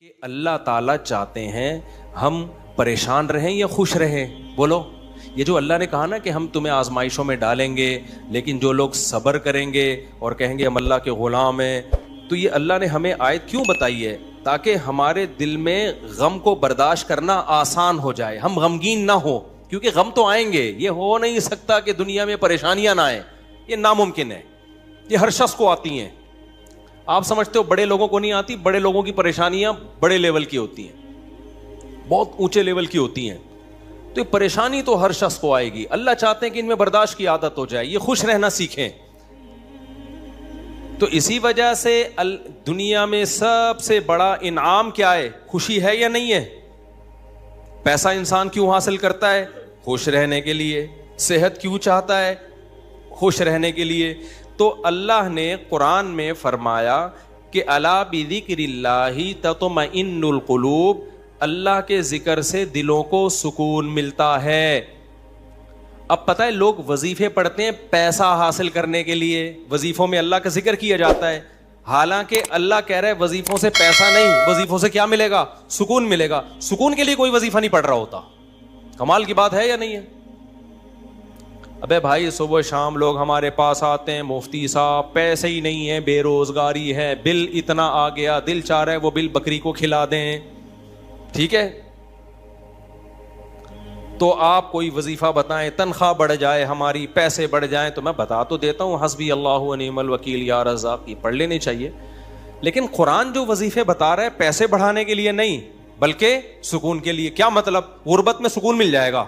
کہ اللہ تعالیٰ چاہتے ہیں ہم پریشان رہیں یا خوش رہیں؟ بولو. یہ جو اللہ نے کہا نا کہ ہم تمہیں آزمائشوں میں ڈالیں گے لیکن جو لوگ صبر کریں گے اور کہیں گے ہم اللہ کے غلام ہیں، تو یہ اللہ نے ہمیں آیت کیوں بتائی ہے؟ تاکہ ہمارے دل میں غم کو برداشت کرنا آسان ہو جائے، ہم غمگین نہ ہو، کیونکہ غم تو آئیں گے. یہ ہو نہیں سکتا کہ دنیا میں پریشانیاں نہ آئیں، یہ ناممکن ہے. یہ ہر شخص کو آتی ہیں. آپ سمجھتے ہو بڑے لوگوں کو نہیں آتی؟ بڑے لوگوں کی پریشانیاں بڑے لیول کی ہوتی ہیں، بہت اونچے لیول کی ہوتی ہیں. تو یہ پریشانی تو ہر شخص کو آئے گی. اللہ چاہتے ہیں کہ ان میں برداشت کی عادت ہو جائے، یہ خوش رہنا سیکھیں. تو اسی وجہ سے دنیا میں سب سے بڑا انعام کیا ہے؟ خوشی ہے یا نہیں ہے؟ پیسہ انسان کیوں حاصل کرتا ہے؟ خوش رہنے کے لیے. صحت کیوں چاہتا ہے؟ خوش رہنے کے لیے. تو اللہ نے قرآن میں فرمایا کہ الا بذکر اللہ تطمئن القلوب، اللہ کے ذکر سے دلوں کو سکون ملتا ہے. اب پتہ ہے لوگ وظیفے پڑھتے ہیں پیسہ حاصل کرنے کے لیے، وظیفوں میں اللہ کا ذکر کیا جاتا ہے، حالانکہ اللہ کہہ رہا ہے وظیفوں سے پیسہ نہیں، وظیفوں سے کیا ملے گا؟ سکون ملے گا. سکون کے لیے کوئی وظیفہ نہیں پڑھ رہا ہوتا. کمال کی بات ہے یا نہیں ہے؟ ابے بھائی صبح شام لوگ ہمارے پاس آتے ہیں، مفتی صاحب پیسے ہی نہیں ہیں، بے روزگاری ہے، بل اتنا آ گیا، دل چاہ رہا ہے وہ بل بکری کو کھلا دیں. ٹھیک ہے، تو آپ کوئی وظیفہ بتائیں، تنخواہ بڑھ جائے ہماری، پیسے بڑھ جائیں. تو میں بتا تو دیتا ہوں، حسبی اللہ و نعم الوکیل یا رزاق، یہ پڑھ لینی چاہیے. لیکن قرآن جو وظیفے بتا رہا ہے پیسے بڑھانے کے لیے نہیں بلکہ سکون کے لیے. کیا مطلب؟ غربت میں سکون مل جائے گا.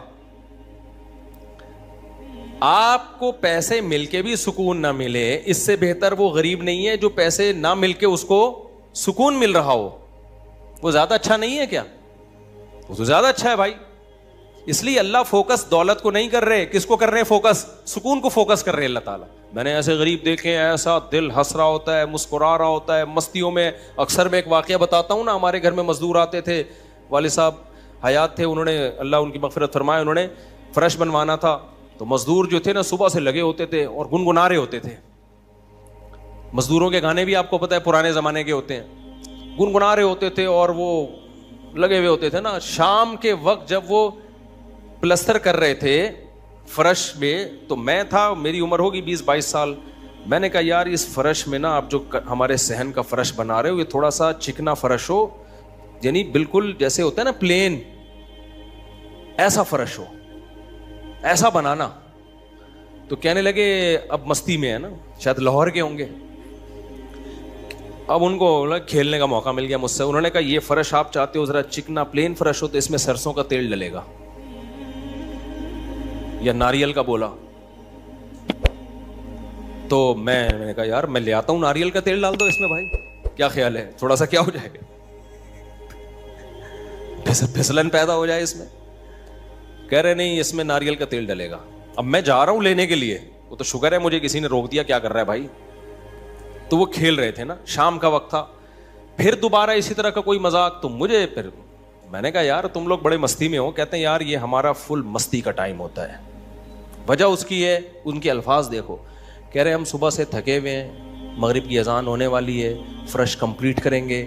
آپ کو پیسے مل کے بھی سکون نہ ملے، اس سے بہتر وہ غریب نہیں ہے جو پیسے نہ مل کے اس کو سکون مل رہا ہو. وہ زیادہ اچھا نہیں ہے کیا؟ وہ تو زیادہ اچھا ہے بھائی. اس لیے اللہ فوکس دولت کو نہیں کر رہے. کس کو کر رہے ہیں فوکس؟ سکون کو فوکس کر رہے اللہ تعالیٰ. میں نے ایسے غریب دیکھے ہیں، ایسا دل ہنس رہا ہوتا ہے، مسکرا رہا ہوتا ہے مستیوں میں. اکثر میں ایک واقعہ بتاتا ہوں نا، ہمارے گھر میں مزدور آتے تھے، والد صاحب حیات تھے، انہوں نے اللہ ان کی مغفرت فرمائے، انہوں نے فرش بنوانا تھا. تو مزدور جو تھے نا صبح سے لگے ہوتے تھے اور گنگنا رہے ہوتے تھے. مزدوروں کے گانے بھی آپ کو پتہ ہے پرانے زمانے کے ہوتے ہیں، گنگنا رہے ہوتے تھے اور وہ لگے ہوئے ہوتے تھے نا. شام کے وقت جب وہ پلستر کر رہے تھے فرش میں، تو میں تھا، میری عمر ہوگی 20-22 سال. میں نے کہا یار اس فرش میں نا آپ جو ہمارے صحن کا فرش بنا رہے ہو، یہ تھوڑا سا چکنا فرش ہو، یعنی بالکل جیسے ہوتا ہے نا پلین، ایسا فرش ہو، ایسا بنانا. تو کہنے لگے اب مستی میں ہے نا، شاید لاہور کے ہوں گے. اب ان کو کھیلنے کا موقع مل گیا مجھ سے. انہوں نے کہا یہ فرش آپ چاہتے ہو ذرا چکنا پلین فرش ہو تو اس میں سرسوں کا تیل ڈلے گا یا ناریل کا. بولا تو میں نے کہا یار میں لے آتا ہوں ناریل کا تیل ڈال دو اس میں بھائی، کیا خیال ہے؟ تھوڑا سا کیا ہو جائے گا، پھسلن پیدا ہو جائے اس میں. کہہ رہے نہیں اس میں ناریل کا تیل ڈلے گا. اب میں جا رہا ہوں لینے کے لیے، وہ تو شکر ہے مجھے کسی نے روک دیا، کیا کر رہا ہے بھائی. تو وہ کھیل رہے تھے نا، شام کا وقت تھا. پھر دوبارہ اسی طرح کا کوئی مذاق، تو مجھے پھر میں نے کہا یار تم لوگ بڑے مستی میں ہو. کہتے ہیں یار یہ ہمارا فل مستی کا ٹائم ہوتا ہے. وجہ اس کی ہے، ان کے الفاظ دیکھو. کہہ رہے ہم صبح سے تھکے ہوئے ہیں، مغرب کی اذان ہونے والی ہے، فرش کمپلیٹ کریں گے،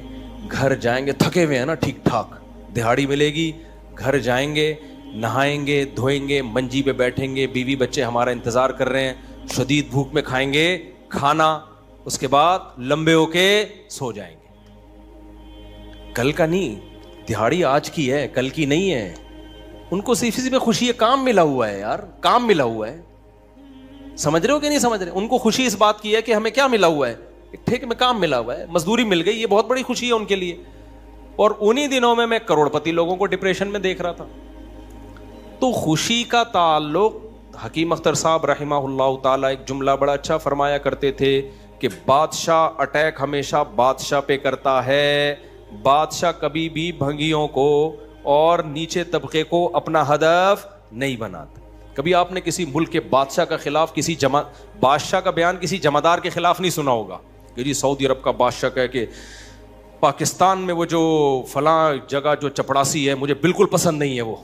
گھر جائیں گے، تھکے ہوئے ہیں نا ٹھیک ٹھاک، دہاڑی ملے گی، گھر جائیں گے، نہائیں گے، دھوئیں گے، منجی پہ بیٹھیں گے، بیوی بچے ہمارا انتظار کر رہے ہیں، شدید بھوک میں کھائیں گے کھانا، اس کے بعد لمبے ہو کے سو جائیں گے. کل کا نہیں، دہاڑی آج کی ہے، کل کی نہیں ہے. ان کو صرف اسی میں خوشی ہے، کام ملا ہوا ہے یار، کام ملا ہوا ہے. سمجھ رہے ہو کہ نہیں سمجھ رہے؟ ان کو خوشی اس بات کی ہے کہ ہمیں کیا ملا ہوا ہے، ٹھیک میں کام ملا ہوا ہے، مزدوری مل گئی، یہ بہت بڑی خوشی ہے ان کے لیے. اور انہی دنوں میں کروڑ پتی لوگوں کو ڈپریشن میں دیکھ رہا تھا. تو خوشی کا تعلق، حکیم اختر صاحب رحمہ اللہ تعالیٰ ایک جملہ بڑا اچھا فرمایا کرتے تھے کہ بادشاہ اٹیک ہمیشہ بادشاہ پہ کرتا ہے، بادشاہ کبھی بھی بھنگیوں کو اور نیچے طبقے کو اپنا ہدف نہیں بناتا. کبھی آپ نے کسی ملک کے بادشاہ کا خلاف کسی بادشاہ کا بیان کسی جمعدار کے خلاف نہیں سنا ہوگا کہ جی سعودی عرب کا بادشاہ کہے کہ پاکستان میں وہ جو فلاں جگہ جو چپڑاسی ہے مجھے بالکل پسند نہیں ہے. وہ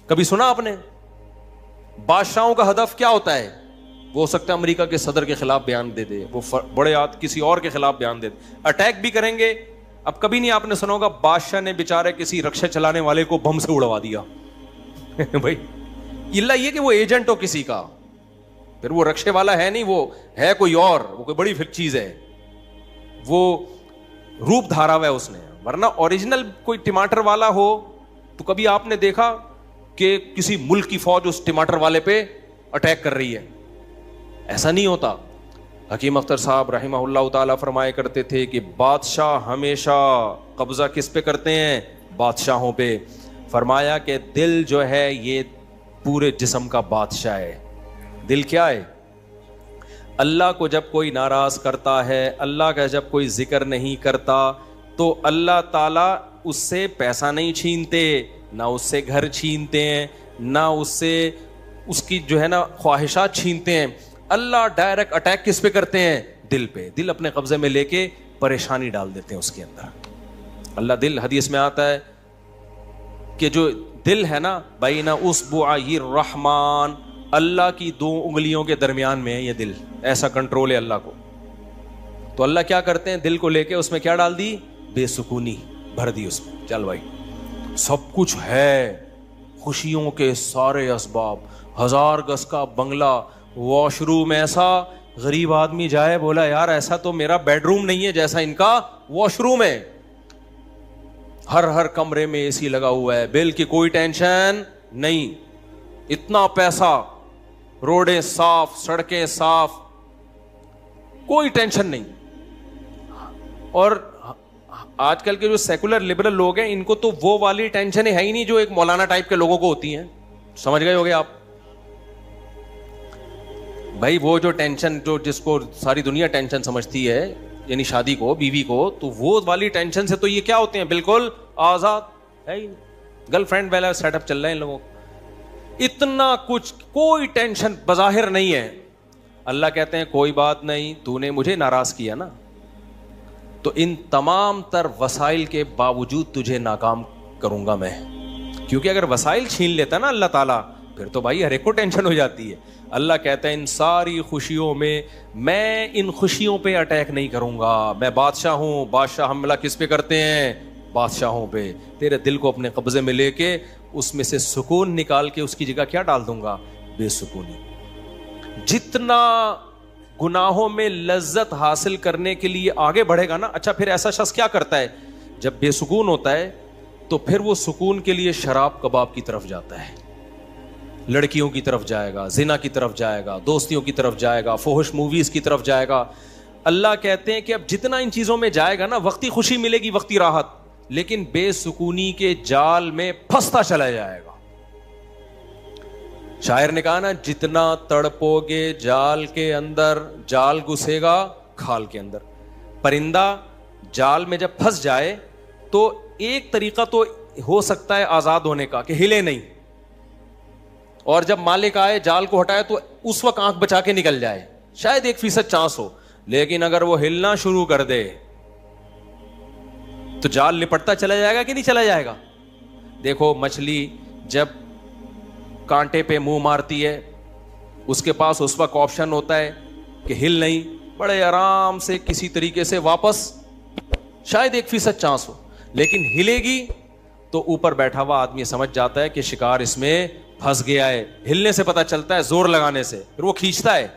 کبھی سنا آپ نے؟ بادشاہوں کا ہدف کیا ہوتا ہے؟ وہ ہو سکتا ہے امریکہ کے صدر کے خلاف بیان دے دے، وہ بڑے کسی اور کے خلاف بیان دے دے. اٹیک بھی کریں گے اب کبھی نہیں آپ نے سنا ہوگا بادشاہ نے بیچارے کسی رکشا چلانے والے کو بم سے اڑوا دیا بھائی اللہ یہ کہ وہ ایجنٹ ہو کسی کا, پھر وہ رکشے والا ہے نہیں, وہ ہے کوئی اور, وہ کوئی بڑی چیز ہے, وہ روپ دھارا ہوا ہے اس نے. ورنہ اوریجنل کوئی ٹماٹر والا ہو تو کبھی آپ نے دیکھا کہ کسی ملک کی فوج اس ٹماٹر والے پہ اٹیک کر رہی ہے؟ ایسا نہیں ہوتا. حکیم اختر صاحب رحمہ اللہ تعالیٰ فرمایا کرتے تھے کہ بادشاہ ہمیشہ قبضہ کس پہ کرتے ہیں؟ بادشاہوں پہ. فرمایا کہ دل جو ہے یہ پورے جسم کا بادشاہ ہے. دل کیا ہے؟ اللہ کو جب کوئی ناراض کرتا ہے, اللہ کا جب کوئی ذکر نہیں کرتا, تو اللہ تعالیٰ اس سے پیسہ نہیں چھینتے, نہ اس سے گھر چھینتے ہیں, نہ اس سے اس کی جو ہے نا خواہشات چھینتے ہیں. اللہ ڈائریکٹ اٹیک کس پہ کرتے ہیں؟ دل پہ. دل اپنے قبضے میں لے کے پریشانی ڈال دیتے ہیں اس کے اندر. اللہ دل, حدیث میں آتا ہے کہ جو دل ہے نا بین اصبعی الرحمن, اللہ کی 2 انگلیوں کے درمیان میں ہے یہ دل. ایسا کنٹرول ہے اللہ کو. تو اللہ کیا کرتے ہیں؟ دل کو لے کے اس میں کیا ڈال دی؟ بے سکونی بھر دی اس میں. چل بھائی سب کچھ ہے, خوشیوں کے سارے اسباب, 1000 گز کا بنگلہ, واش روم ایسا, غریب آدمی جائے بولا یار ایسا تو میرا بیڈ روم نہیں ہے جیسا ان کا واش روم ہے. ہر کمرے میں اے سی لگا ہوا ہے, بل کی کوئی ٹینشن نہیں, اتنا پیسہ, روڈیں صاف, سڑکیں صاف, کوئی ٹینشن نہیں. اور آج کل کے جو سیکولر لبرل لوگ ہیں ان کو تو وہ والی ٹینشن ہے ہی نہیں جو ایک مولانا ٹائپ کے لوگوں کو ہوتی ہیں. سمجھ گئے ہوگے آپ بھائی؟ وہ جو ٹینشن جو جس کو ساری دنیا ٹینشن سمجھتی ہے, یعنی شادی کو, بیوی کو, تو وہ والی ٹینشن سے تو یہ کیا ہوتے ہیں؟ بالکل آزاد ہے ہی. گرل فرینڈ والا سیٹ اپ چل رہے ہیں ان لوگوں کو, اتنا کچھ, کوئی ٹینشن بظاہر نہیں ہے. اللہ کہتے ہیں کوئی بات نہیں, تو نے مجھے ناراض کیا نا, تو ان تمام تر وسائل کے باوجود تجھے ناکام کروں گا میں. کیونکہ اگر وسائل چھین لیتا نا اللہ تعالیٰ, پھر تو بھائی ہر ایک کو ٹینشن ہو جاتی ہے. اللہ کہتا ہے ان ساری خوشیوں میں ان خوشیوں پہ اٹیک نہیں کروں گا. میں بادشاہ ہوں. بادشاہ حملہ کس پہ کرتے ہیں؟ بادشاہوں پہ. تیرے دل کو اپنے قبضے میں لے کے اس میں سے سکون نکال کے اس کی جگہ کیا ڈال دوں گا؟ بے سکونی. جتنا گناہوں میں لذت حاصل کرنے کے لیے آگے بڑھے گا نا. اچھا پھر ایسا شخص کیا کرتا ہے جب بے سکون ہوتا ہے؟ تو پھر وہ سکون کے لیے شراب کباب کی طرف جاتا ہے, لڑکیوں کی طرف جائے گا, زنا کی طرف جائے گا, دوستیوں کی طرف جائے گا, فحش موویز کی طرف جائے گا. اللہ کہتے ہیں کہ اب جتنا ان چیزوں میں جائے گا نا, وقتی خوشی ملے گی, وقتی راحت, لیکن بے سکونی کے جال میں پھنستا چلا جائے گا. شاعر نے کہا نا, جتنا تڑپو گے جال کے اندر, جال گھسے گا کھال کے اندر. پرندہ جال میں جب پھنس جائے تو ایک طریقہ تو ہو سکتا ہے آزاد ہونے کا کہ ہلے نہیں, اور جب مالک آئے جال کو ہٹائے تو اس وقت آنکھ بچا کے نکل جائے, شاید 1% چانس ہو. لیکن اگر وہ ہلنا شروع کر دے تو جال لپٹتا چلا جائے گا کہ نہیں چلا جائے گا؟ دیکھو مچھلی جب کانٹے پہ منہ مارتی ہے, اس کے پاس اس وقت آپشن ہوتا ہے کہ ہل نہیں, بڑے آرام سے کسی طریقے سے واپس, شاید 1% چانس ہو, لیکن ہلے گی تو اوپر بیٹھا ہوا آدمی سمجھ جاتا ہے کہ شکار اس میں پھنس گیا ہے. ہلنے سے پتہ چلتا ہے, زور لگانے سے, پھر وہ کھینچتا ہے.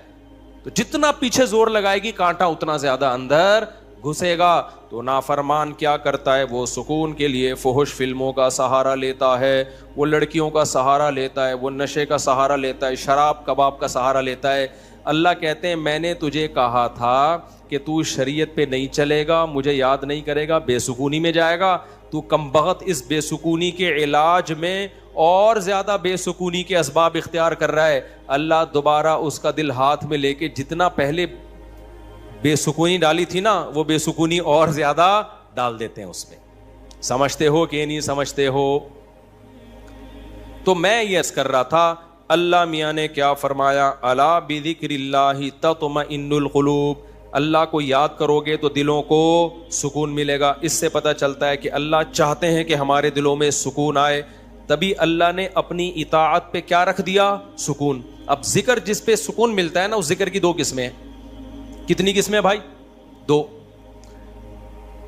تو جتنا پیچھے زور لگائے گی کانٹا اتنا زیادہ اندر گھسے گا. تو نافرمان کیا کرتا ہے؟ وہ سکون کے لیے فحش فلموں کا سہارا لیتا ہے, وہ لڑکیوں کا سہارا لیتا ہے, وہ نشے کا سہارا لیتا ہے, شراب کباب کا سہارا لیتا ہے. اللہ کہتے ہیں میں نے تجھے کہا تھا کہ تو شریعت پہ نہیں چلے گا, مجھے یاد نہیں کرے گا, بے سکونی میں جائے گا. تو کمبخت اس بے سکونی کے علاج میں اور زیادہ بے سکونی کے اسباب اختیار کر رہا ہے. اللہ دوبارہ اس کا دل ہاتھ میں لے کے جتنا پہلے بے سکونی ڈالی تھی نا, وہ بے سکونی اور زیادہ ڈال دیتے ہیں اس میں. سمجھتے ہو کہ نہیں سمجھتے ہو؟ تو میں یہ عرض کر رہا تھا, اللہ میاں نے کیا فرمایا, الا بذکر اللہ تطمئن القلوب. اللہ کو یاد کرو گے تو دلوں کو سکون ملے گا. اس سے پتہ چلتا ہے کہ اللہ چاہتے ہیں کہ ہمارے دلوں میں سکون آئے, تبھی اللہ نے اپنی اطاعت پہ کیا رکھ دیا؟ سکون. اب ذکر جس پہ سکون ملتا ہے نا, اس ذکر کی 2 قسمیں ہیں. کتنی قسمیں بھائی؟ 2.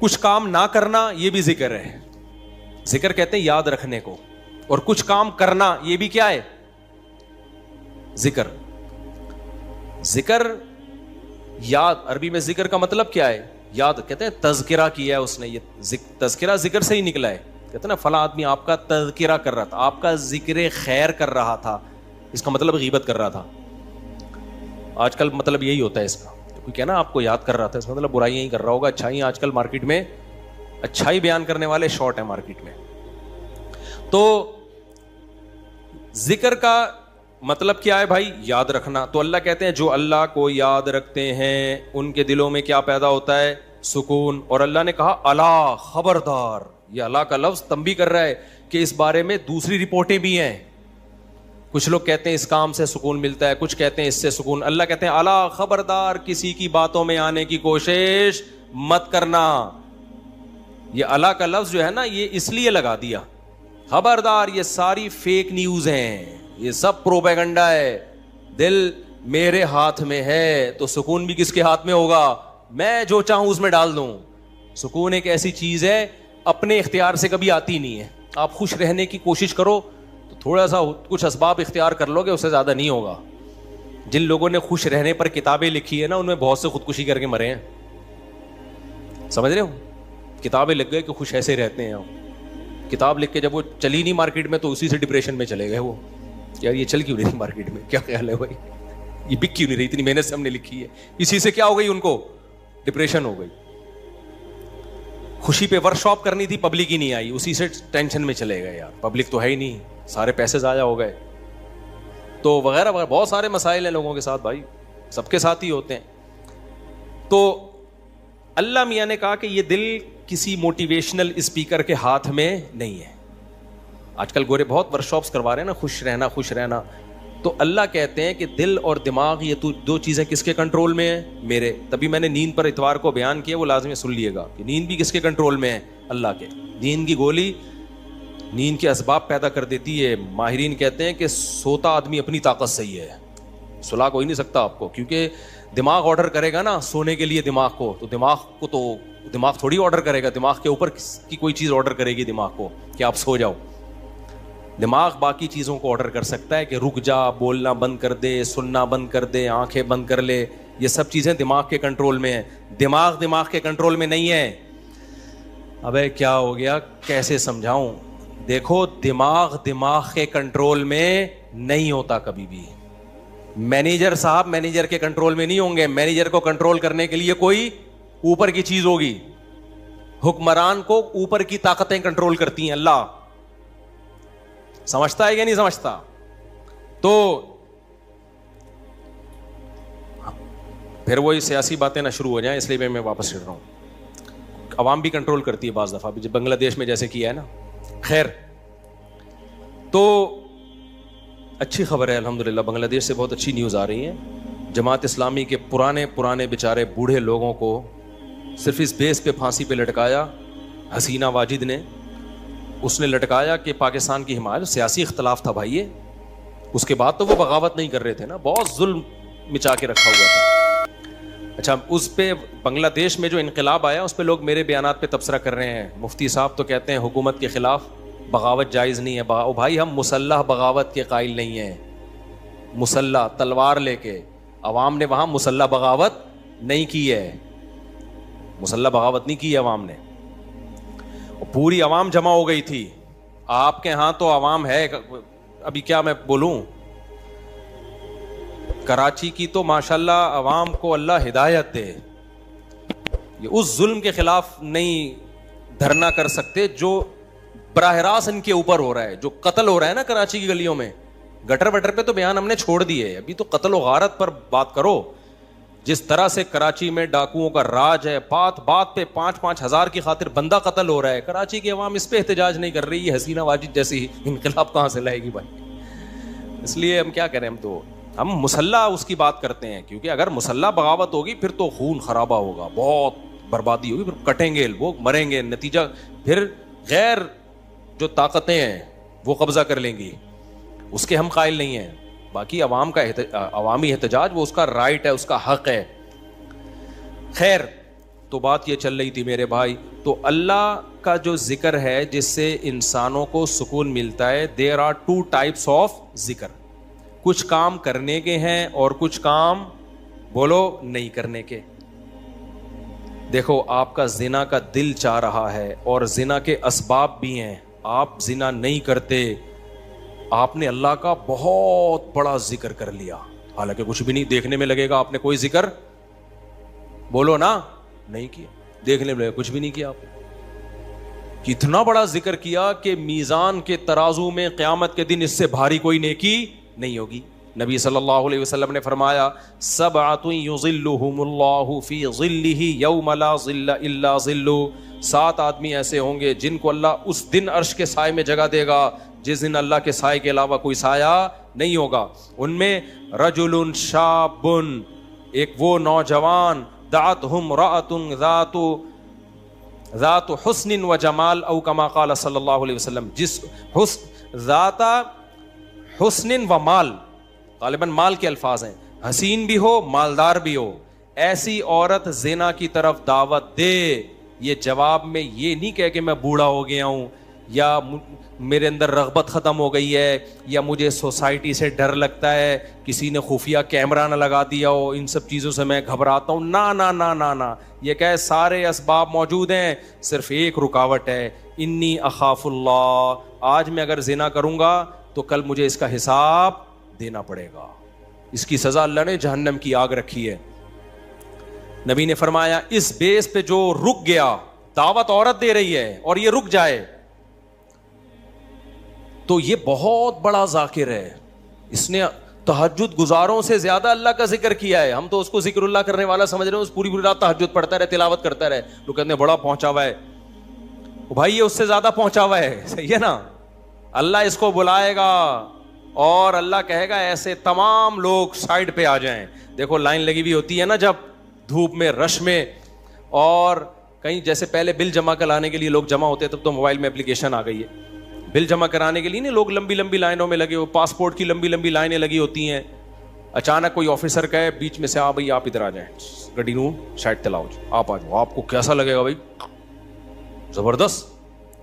کچھ کام نہ کرنا یہ بھی ذکر ہے. ذکر کہتے ہیں یاد رکھنے کو, اور کچھ کام کرنا یہ بھی کیا ہے؟ ذکر. ذکر یاد, عربی میں ذکر کا مطلب کیا ہے؟ یاد. کہتے ہیں تذکرہ کیا ہے اس نے, یہ تذکرہ ذکر سے ہی نکلا ہے. کہتے ہیں نا فلاں آدمی آپ کا تذکرہ کر رہا تھا, آپ کا ذکر خیر کر رہا تھا, اس کا مطلب غیبت کر رہا تھا. آج کل مطلب یہی ہوتا ہے اس کا, کوئی کہنا آپ کو یاد کر رہا تھا, اس کا مطلب برائیاں ہی کر رہا ہوگا. اچھائی آج کل مارکیٹ میں اچھائی بیان کرنے والے شارٹ ہیں مارکیٹ میں. تو ذکر کا مطلب کیا ہے بھائی؟ یاد رکھنا. تو اللہ کہتے ہیں جو اللہ کو یاد رکھتے ہیں ان کے دلوں میں کیا پیدا ہوتا ہے؟ سکون. اور اللہ نے کہا الا, خبردار. یہ اللہ کا لفظ تنبیہ کر رہا ہے کہ اس بارے میں دوسری رپورٹیں بھی ہیں. کچھ لوگ کہتے ہیں اس کام سے سکون ملتا ہے, کچھ کہتے ہیں اس سے سکون. اللہ کہتے ہیں الا, خبردار, کسی کی باتوں میں آنے کی کوشش مت کرنا. یہ اللہ کا لفظ جو ہے نا, یہ اس لیے لگا دیا, خبردار, یہ ساری فیک نیوز ہیں, یہ سب پروپیگنڈا ہے. دل میرے ہاتھ میں ہے تو سکون بھی کس کے ہاتھ میں ہوگا؟ میں جو چاہوں اس میں ڈال دوں. سکون ایک ایسی چیز ہے اپنے اختیار سے کبھی آتی نہیں ہے. آپ خوش رہنے کی کوشش کرو تو تھوڑا سا کچھ اسباب اختیار کر لو گے, اس سے زیادہ نہیں ہوگا. جن لوگوں نے خوش رہنے پر کتابیں لکھی ہے نا, ان میں بہت سے خودکشی کر کے مرے ہیں. سمجھ رہے ہو؟ کتابیں لکھ گئے کہ خوش ایسے رہتے ہیں. کتاب لکھ کے جب وہ چلی نہیں مارکیٹ میں تو اسی سے ڈپریشن میں چلے گئے. وہ یار یہ چل کیوں نہیں مارکیٹ میں, کیا خیال ہے بھائی, یہ بک کیوں نہیں رہی, اتنی محنت سے ہم نے لکھی ہے. اسی سے کیا ہو گئی, ان کو ڈپریشن ہو گئی. خوشی پہ ورک شاپ کرنی تھی, پبلک ہی نہیں آئی, اسی سے ٹینشن میں چلے گئے. یار پبلک تو ہے ہی نہیں, سارے پیسے ضائع ہو گئے. تو وغیرہ وغیرہ بہت سارے مسائل ہیں لوگوں کے ساتھ بھائی, سب کے ساتھ ہی ہوتے ہیں. تو اللہ میاں نے کہا کہ یہ دل کسی موٹیویشنل اسپیکر کے ہاتھ میں نہیں ہے. آج کل گورے بہت ورک شاپس کروا رہے ہیں نا, خوش رہنا خوش رہنا. تو اللہ کہتے ہیں کہ دل اور دماغ یہ دو چیزیں کس کے کنٹرول میں ہیں؟ میرے. تبھی میں نے نیند پر اتوار کو بیان کیا, وہ لازمی سن لیے گا کہ نیند بھی کس کے کنٹرول میں ہے؟ اللہ کے. نیند کی گولی نیند کے اسباب پیدا کر دیتی ہے. ماہرین کہتے ہیں کہ سوتا آدمی اپنی طاقت سے ہی ہے, سلا کوئی نہیں سکتا آپ کو, کیونکہ دماغ آرڈر کرے گا نا سونے کے لیے دماغ کو, تو دماغ تھوڑی آرڈر کرے گا, دماغ کے اوپر کی کوئی چیز آرڈر کرے گی دماغ کو کہ آپ سو جاؤ. دماغ باقی چیزوں کو آرڈر کر سکتا ہے کہ رک جا, بولنا بند کر دے, سننا بند کر دے, آنکھیں بند کر لے. یہ سب چیزیں دماغ کے کنٹرول میں ہیں. دماغ کے کنٹرول میں نہیں ہے. ابے کیا ہو گیا, کیسے سمجھاؤں؟ دیکھو دماغ کے کنٹرول میں نہیں ہوتا کبھی بھی. مینیجر صاحب مینیجر کے کنٹرول میں نہیں ہوں گے. مینیجر کو کنٹرول کرنے کے لیے کوئی اوپر کی چیز ہوگی. حکمران کو اوپر کی طاقتیں کنٹرول کرتی ہیں. اللہ سمجھتا ہے یا نہیں سمجھتا؟ تو پھر وہی سیاسی باتیں نہ شروع ہو جائیں, اس لیے میں واپس چڑھ رہا ہوں. عوام بھی کنٹرول کرتی ہے بعض دفعہ, جب بنگلہ دیش میں جیسے کیا ہے نا. خیر, تو اچھی خبر ہے الحمدللہ, بنگلہ دیش سے بہت اچھی نیوز آ رہی ہیں. جماعت اسلامی کے پرانے بیچارے بوڑھے لوگوں کو صرف اس بیس پہ پھانسی پہ لٹکایا حسینہ واجد نے. اس نے لٹکایا کہ پاکستان کی حمایت, سیاسی اختلاف تھا بھائی, اس کے بعد تو وہ بغاوت نہیں کر رہے تھے نا, بہت ظلم مچا کے رکھا ہوا تھا. اچھا, اس پہ بنگلہ دیش میں جو انقلاب آیا اس پہ لوگ میرے بیانات پہ تبصرہ کر رہے ہیں. مفتی صاحب تو کہتے ہیں حکومت کے خلاف بغاوت جائز نہیں ہے. بھائی ہم مسلح بغاوت کے قائل نہیں ہیں. مسلح تلوار لے کے, عوام نے وہاں مسلح بغاوت نہیں کی ہے. مسلح بغاوت نہیں کی ہے عوام نے, پوری عوام جمع ہو گئی تھی. آپ کے ہاں تو عوام ہے, ابھی کیا میں بولوں, کراچی کی تو ماشاءاللہ عوام کو اللہ ہدایت دے, یہ اس ظلم کے خلاف نہیں دھرنا کر سکتے جو براہ راست ان کے اوپر ہو رہا ہے, جو قتل ہو رہا ہے نا کراچی کی گلیوں میں. گٹر وٹر پہ تو بیان ہم نے چھوڑ دیے, ابھی تو قتل و غارت پر بات کرو. جس طرح سے کراچی میں ڈاکوؤں کا راج ہے, بات پہ 5-5 ہزار کی خاطر بندہ قتل ہو رہا ہے. کراچی کی عوام اس پہ احتجاج نہیں کر رہی. یہ حسینہ واجد جیسی انقلاب کہاں سے لائے گی بھائی؟ اس لیے ہم کیا کریں, ہم مسلح اس کی بات کرتے ہیں, کیونکہ اگر مسلح بغاوت ہوگی پھر تو خون خرابہ ہوگا, بہت بربادی ہوگی, پھر کٹیں گے لوگ, مریں گے, نتیجہ پھر غیر جو طاقتیں ہیں وہ قبضہ کر لیں گی. اس کے ہم قائل نہیں ہیں. باقی عوام کا عوامی احتجاج وہ اس کا رائٹ ہے, اس کا حق ہے. خیر, تو بات یہ چل رہی تھی میرے بھائی, تو اللہ کا جو ذکر ہے جس سے انسانوں کو سکون ملتا ہے, there are two types of ذکر. کچھ کام کرنے کے ہیں اور کچھ کام بولو نہیں کرنے کے. دیکھو آپ کا زنا کا دل چاہ رہا ہے اور زنا کے اسباب بھی ہیں, آپ زنا نہیں کرتے, آپ نے اللہ کا بہت بڑا ذکر کر لیا, حالانکہ کچھ بھی نہیں, دیکھنے میں لگے گا آپ نے کوئی ذکر بولو نا نہیں کیا, دیکھنے میں لگے کچھ بھی نہیں کیا آپ نے. کتنا بڑا ذکر کیا کہ میزان کے ترازو میں قیامت کے دن اس سے بھاری کوئی نیکی نہیں ہوگی. نبی صلی اللہ علیہ وسلم نے فرمایا, سبعۃ یظلھم اللہ فی ظلہ یوم لا ظل الا ظلہ, 7 آدمی ایسے ہوں گے جن کو اللہ اس دن عرش کے سائے میں جگہ دے گا جس دن اللہ کے سائے کے علاوہ کوئی سایہ نہیں ہوگا. ان میں رجل شاب, ایک وہ نوجوان, دعتہ امرأۃ ذات حسن و جمال, او کما قال صلی اللہ علیہ وسلم, جس ذات حسن و مال, غالباً مال کے الفاظ ہیں, حسین بھی ہو مالدار بھی ہو, ایسی عورت زنا کی طرف دعوت دے. یہ جواب میں یہ نہیں کہے کہ میں بوڑھا ہو گیا ہوں, یا میرے اندر رغبت ختم ہو گئی ہے, یا مجھے سوسائٹی سے ڈر لگتا ہے, کسی نے خفیہ کیمرہ نہ لگا دیا ہو, ان سب چیزوں سے میں گھبراتا ہوں. نا نا نا نا نا, یہ کہ سارے اسباب موجود ہیں, صرف ایک رکاوٹ ہے, انی اخاف اللہ, آج میں اگر زنا کروں گا تو کل مجھے اس کا حساب دینا پڑے گا. اس کی سزا اللہ نے جہنم کی آگ رکھی ہے. نبی نے فرمایا اس بیس پہ جو رک گیا, دعوت عورت دے رہی ہے اور یہ رک جائے تو یہ بہت بڑا ذاکر ہے, اس نے تہجد گزاروں سے زیادہ اللہ کا ذکر کیا ہے. ہم تو اس کو ذکر اللہ کرنے والا سمجھ رہے ہیں, اس پوری رات تہجد پڑھتا رہے, تلاوت کرتا رہے, لوگ کہتے ہیں بڑا پہنچا ہوا ہے. بھائی یہ اس سے زیادہ پہنچا ہوا ہے, صحیح ہے نا. اللہ اس کو بلائے گا اور اللہ کہے گا ایسے تمام لوگ سائڈ پہ آ جائیں. دیکھو لائن لگی ہوئی ہوتی ہے نا جب دھوپ میں, رش میں, اور کہیں جیسے پہلے بل جمع کرانے کے لیے لوگ جمع ہوتے, تب تو موبائل میں اپلیکیشن آ گئی ہے, بل جمع کرانے کے لیے نہیں لوگ لمبی لمبی لائنوں میں لگے ہو, پاسپورٹ کی لمبی لمبی لائنیں لگی ہوتی ہیں. اچانک کوئی آفیسر کہے بیچ میں سے, بھائی آپ ادھر آ جائیں, گڈی نو سائڈ تلاؤ, آپ آ جاؤ. آپ کو کیسا لگے گا بھائی؟ زبردست.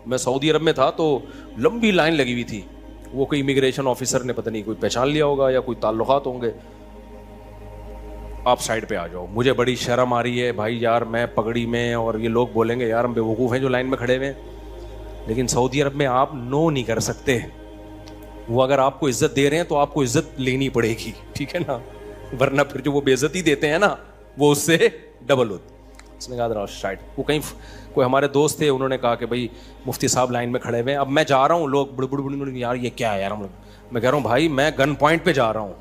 میں سعودی عرب میں تھا تو لمبی لائن لگی ہوئی تھی, وہ کوئی امیگریشن آفیسر نے پتہ نہیں کوئی پہچان لیا ہوگا یا کوئی تعلقات ہوں گے, آپ سائڈ پہ آ جاؤ. مجھے بڑی شرم آ رہی ہے بھائی یار, میں پگڑی میں, اور یہ لوگ بولیں گے یار ہم بے وقوف ہیں جو لائن میں کھڑے ہوئے ہیں, لیکن سعودی عرب میں آپ نو نہیں کر سکتے. وہ اگر آپ کو عزت دے رہے ہیں تو آپ کو عزت لینی پڑے گی, ٹھیک ہے نا, ورنہ پھر جو وہ بے عزتی دیتے ہیں نا وہ اس سے ڈبل ہوتی. اس نے کہا سائڈ. وہ کہیں کوئی ہمارے دوست تھے, انہوں نے کہا کہ بھائی مفتی صاحب لائن میں کھڑے ہوئے ہیں, اب میں جا رہا ہوں, لوگ بڑ بڑ بڑ یار یہ کیا ہے یار, میں کہہ رہا ہوں بھائی میں گن پوائنٹ پہ جا رہا ہوں,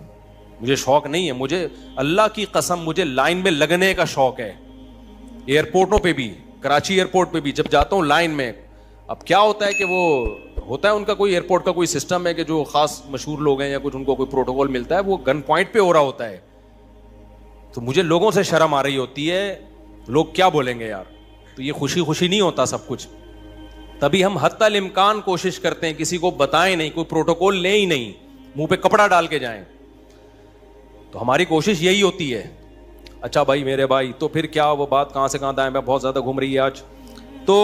مجھے شوق نہیں ہے, مجھے اللہ کی قسم مجھے لائن میں لگنے کا شوق ہے. ایئرپورٹوں پہ بھی, کراچی ایئرپورٹ پہ بھی جب جاتا ہوں لائن میں, اب کیا ہوتا ہے کہ وہ ہوتا ہے ان کا کوئی ایئرپورٹ کا کوئی سسٹم ہے کہ جو خاص مشہور لوگ ہیں یا کچھ ان کو کوئی پروٹوکول ملتا ہے, وہ گن پوائنٹ پہ ہو رہا ہوتا ہے, تو مجھے لوگوں سے شرم آ رہی ہوتی ہے, لوگ کیا بولیں گے یار. تو یہ خوشی خوشی نہیں ہوتا سب کچھ, تبھی ہم حتی الامکان کوشش کرتے ہیں کسی کو بتائیں نہیں, کوئی پروٹوکول لیں ہی نہیں, منہ پہ کپڑا ڈال کے جائیں. تو ہماری کوشش یہی ہوتی ہے. اچھا بھائی میرے بھائی, تو پھر کیا وہ بات کہاں سے کہاں دائیں میں بہت زیادہ گھوم رہی ہے آج. تو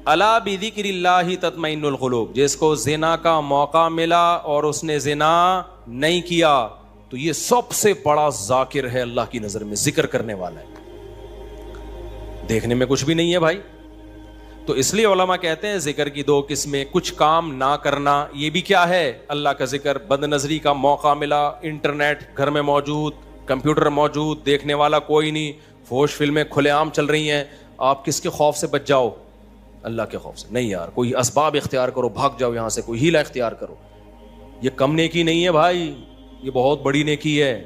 الا بذکر اللہ تطمئن القلوب, جس کو زنا کا موقع ملا اور اس نے زنا نہیں کیا تو یہ سب سے بڑا ذاکر ہے اللہ کی نظر میں, ذکر کرنے والا ہے, دیکھنے میں کچھ بھی نہیں ہے بھائی. تو اس لیے علماء کہتے ہیں ذکر کی 2 قسمیں, کچھ کام نہ کرنا, یہ بھی کیا ہے اللہ کا ذکر. بد نظری کا موقع ملا, انٹرنیٹ گھر میں موجود, کمپیوٹر موجود, دیکھنے والا کوئی نہیں, فحش فلمیں کھلے عام چل رہی ہیں, آپ کس کے خوف سے بچ جاؤ؟ اللہ کے خوف سے. نہیں یار, کوئی اسباب اختیار کرو, بھاگ جاؤ یہاں سے, کوئی ہیلا اختیار کرو. یہ کم نیکی نہیں ہے بھائی, یہ بہت بڑی نیکی ہے.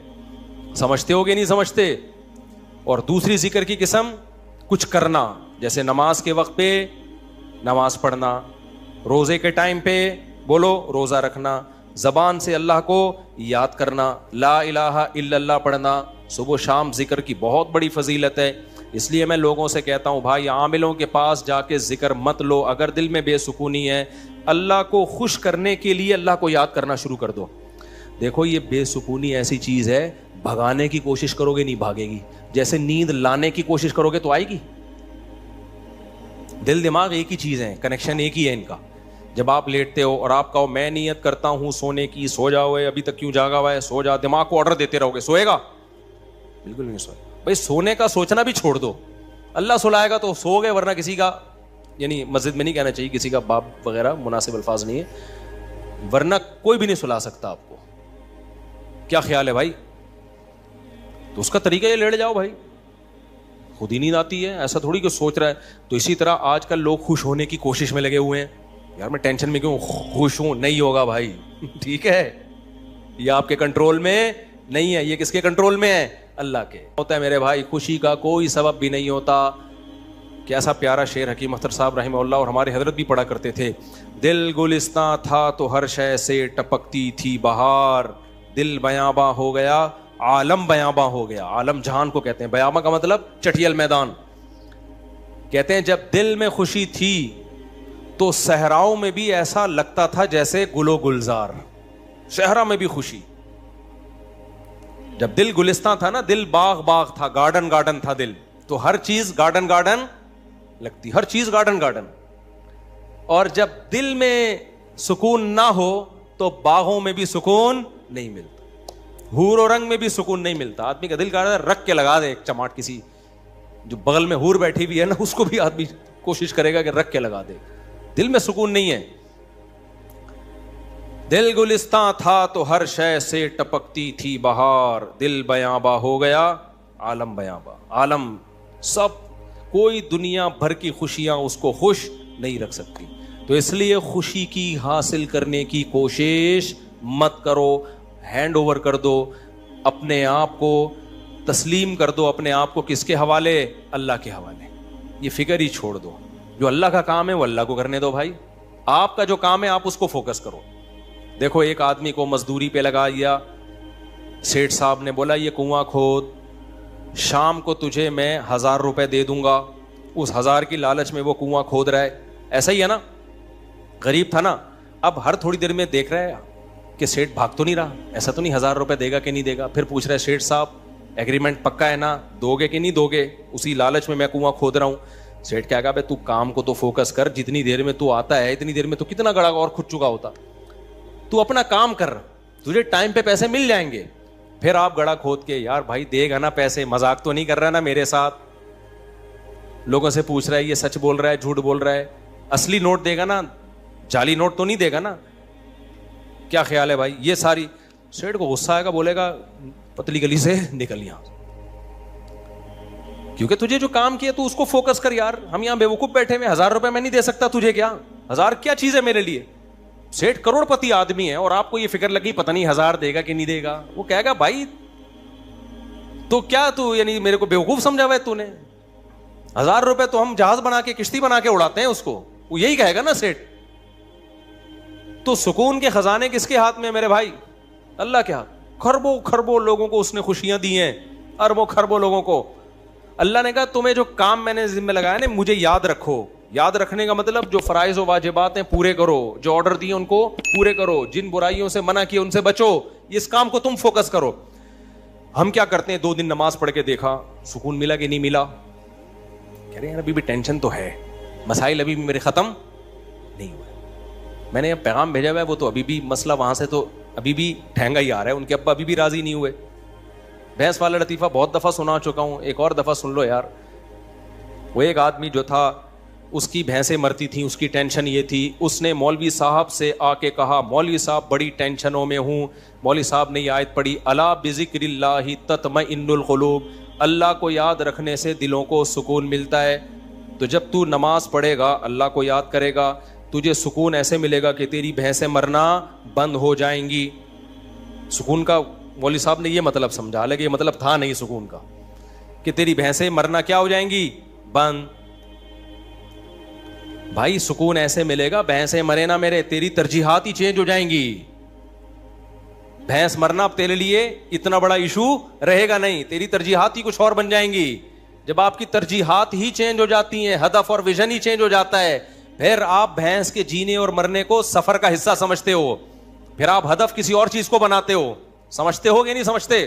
سمجھتے ہو گے نہیں سمجھتے؟ اور دوسری ذکر کی قسم کچھ کرنا, جیسے نماز کے وقت پہ نماز پڑھنا, روزے کے ٹائم پہ بولو روزہ رکھنا, زبان سے اللہ کو یاد کرنا, لا الہ الا اللہ پڑھنا. صبح شام ذکر کی بہت بڑی فضیلت ہے. اس لیے میں لوگوں سے کہتا ہوں بھائی عاملوں کے پاس جا کے ذکر مت لو. اگر دل میں بے سکونی ہے, اللہ کو خوش کرنے کے لیے اللہ کو یاد کرنا شروع کر دو. دیکھو یہ بے سکونی ایسی چیز ہے, بھگانے کی کوشش کرو گے نہیں بھاگے گی, جیسے نیند لانے کی کوشش کرو گے تو آئے گی. دل دماغ ایک ہی چیز ہے, کنیکشن ایک ہی ہے ان کا. جب آپ لیٹتے ہو اور آپ کہو میں نیت کرتا ہوں سونے کی, سو جاؤ, ابھی تک کیوں جاگا ہوا ہے, سو جا, دماغ کو آرڈر دیتے رہو گے, سوئے گا؟ بالکل نہیں سوئے گا. بھائی سونے کا سوچنا بھی چھوڑ دو, اللہ سلائے گا تو سو گئے, ورنہ کسی کا, یعنی مسجد میں نہیں کہنا چاہیے, کسی کا باپ وغیرہ مناسب الفاظ نہیں ہے, ورنہ کوئی بھی نہیں سلا سکتا آپ کو. کیا خیال ہے بھائی؟ تو اس کا طریقہ یہ لیٹ جاؤ بھائی, خود ہی نیند آتی ہے, ایسا تھوڑی کہ سوچ رہا ہے. تو اسی طرح آج کل لوگ خوش ہونے کی کوشش میں لگے ہوئے ہیں, یار میں ٹینشن میں کیوں خوش ہوں, نہیں ہوگا بھائی. ٹھیک ہے, یہ آپ کے کنٹرول میں نہیں ہے, یہ کس کے کنٹرول میں ہے؟ اللہ کے. ہوتا ہے میرے بھائی, خوشی کا کوئی سبب بھی نہیں ہوتا. کیسا پیارا شعر حکیم اختر صاحب رحمہ اللہ اور ہمارے حضرت بھی پڑھا کرتے تھے. دل گلستاں تھا تو ہر شے سے ٹپکتی تھی بہار, دل بیاباں ہو گیا عالم بیاباں ہو گیا. عالم جہان کو کہتے ہیں, بیاباں کا مطلب چٹیل میدان. کہتے ہیں جب دل میں خوشی تھی تو صحراؤں میں بھی ایسا لگتا تھا جیسے گل و گلزار. صحرا میں بھی خوشی. جب دل گلستان تھا نا, دل باغ باغ تھا, گارڈن گارڈن تھا دل, تو ہر چیز گارڈن گارڈن لگتی, ہر چیز گارڈن گارڈن. اور جب دل میں سکون نہ ہو تو باغوں میں بھی سکون نہیں ملتا, حور و رنگ میں بھی سکون نہیں ملتا. آدمی کا دل کہہ رہا ہے رکھ کے لگا دے ایک چماٹ, کسی جو بغل میں حور بیٹھی ہوئی ہے نا اس کو بھی آدمی کوشش کرے گا کہ رکھ کے لگا دے, دل میں سکون نہیں ہے. دل گلستان تھا تو ہر شے سے ٹپکتی تھی بہار, دل بیاباں ہو گیا عالم بیاباں. عالم سب, کوئی دنیا بھر کی خوشیاں اس کو خوش نہیں رکھ سکتی. تو اس لیے خوشی کی حاصل کرنے کی کوشش مت کرو, ہینڈ اوور کر دو اپنے آپ کو, تسلیم کر دو اپنے آپ کو. کس کے حوالے؟ اللہ کے حوالے. یہ فکر ہی چھوڑ دو, جو اللہ کا کام ہے وہ اللہ کو کرنے دو بھائی. آپ کا جو کام ہے آپ اس کو فوکس کرو. دیکھو ایک آدمی کو مزدوری پہ لگا دیا, سیٹھ صاحب نے بولا یہ کنواں کھود, شام کو تجھے میں 1000 روپے دے دوں گا. اس 1000 کی لالچ میں وہ کنواں کھود رہا ہے. ایسا ہی ہے نا, غریب تھا نا, اب ہر تھوڑی دیر میں دیکھ رہا ہے کہ سیٹھ بھاگ تو نہیں رہا, ایسا تو نہیں 1000 روپے دے گا کہ نہیں دے گا. پھر پوچھ رہا ہے سیٹھ صاحب ایگریمنٹ پکا ہے نا, دو گے کہ نہیں دو گے؟ اسی لالچ میں کنواں کھود رہا ہوں. سیٹھ کیا کہا بھائی تو کام کو تو فوکس کر, جتنی دیر میں تو آتا ہے اتنی دیر میں تو کتنا گڑا اور کھد چکا ہوتا. تو اپنا کام کر, تجھے ٹائم پہ پیسے مل جائیں گے. پھر آپ گڑا کھود کے, یار بھائی دے گا نا پیسے, مذاق تو نہیں کر رہا نا میرے ساتھ؟ لوگوں سے پوچھ رہا ہے یہ سچ بول رہا ہے جھوٹ بول رہا ہے, اصلی نوٹ دے گا نا, جعلی نوٹ تو نہیں دے گا نا؟ کیا خیال ہے بھائی؟ یہ ساری. سیٹھ کو غصہ آئے گا, بولے گا پتلی گلی سے نکل یہاں, کیونکہ تجھے جو کام کیا تو اس کو فوکس کر. یار ہم یہاں بیوقوف بیٹھے ہوئے, 1000 روپے میں نہیں دے سکتا تجھے, کیا 1000 کیا چیز ہے میرے لیے؟ سیٹھ کروڑ پتی آدمی ہے اور آپ کو یہ فکر لگی پتہ نہیں 1000 دے گا کہ نہیں دے گا. وہ کہے گا بھائی تو کیا تو یعنی میرے کو بیوقوف سمجھا ہوا ہے تو نے؟ 1000 روپے تو ہم جہاز بنا کے کشتی بنا کے اڑاتے ہیں اس کو, وہ یہی کہے گا نا سیٹھ. تو سکون کے خزانے کس کے ہاتھ میں میرے بھائی؟ اللہ کے ہاتھ. کھربوں کھربوں لوگوں کو اس نے خوشیاں دی ہیں, اربوں کھربوں لوگوں کو. اللہ نے کہا تمہیں جو کام میں نے ذمہ لگایا نا مجھے یاد رکھو. یاد رکھنے کا مطلب جو فرائض و واجبات ہیں پورے کرو, جو آرڈر دیے ان کو پورے کرو, جن برائیوں سے منع کیے ان سے بچو. اس کام کو تم فوکس کرو. ہم کیا کرتے ہیں, 2 دن نماز پڑھ کے دیکھا سکون ملا کہ نہیں ملا, کہہ رہے ہیں ابھی بھی ٹینشن تو ہے, مسائل ابھی بھی میرے ختم نہیں ہوئے. میں نے پیغام بھیجا ہوا ہے, وہ تو ابھی بھی مسئلہ وہاں سے تو ابھی بھی ٹھہنگا ہی آ رہا ہے, ان کے ابا ابھی بھی راضی نہیں ہوئے. بھینس والا لطیفہ بہت دفعہ سنا چکا ہوں, ایک اور دفعہ سن لو یار. وہ ایک آدمی جو تھا اس کی بھینسیں مرتی تھیں, اس کی ٹینشن یہ تھی, اس نے مولوی صاحب سے آ کے کہا مولوی صاحب بڑی ٹینشنوں میں ہوں. مولوی صاحب نے یہ آیت پڑھی الا بذکر اللہ تطمئن القلوب, اللہ کو یاد رکھنے سے دلوں کو سکون ملتا ہے. تو جب تو نماز پڑھے گا اللہ کو یاد کرے گا, تجھے سکون ایسے ملے گا کہ تیری بھینسیں مرنا بند ہو جائیں گی. سکون کا مولوی صاحب نے یہ مطلب سمجھا, حالانکہ یہ مطلب تھا نہیں سکون کا, کہ تیری بھینسیں مرنا کیا ہو جائیں گی, بند. بھائی سکون ایسے ملے گا, بھینسیں مرے نہ میرے, تیری ترجیحات ہی چینج ہو جائیں گی. بھینس مرنا اب تیرے لیے اتنا بڑا ایشو رہے گا نہیں, تیری ترجیحات ہی کچھ اور بن جائیں گی. جب آپ کی ترجیحات ہی چینج ہو جاتی ہیں, ہدف اور ویژن ہی چینج ہو جاتا ہے, پھر آپ بھینس کے جینے اور مرنے کو سفر کا حصہ سمجھتے ہو, پھر آپ ہدف کسی اور چیز کو بناتے ہو. سمجھتے ہو کہ نہیں سمجھتے؟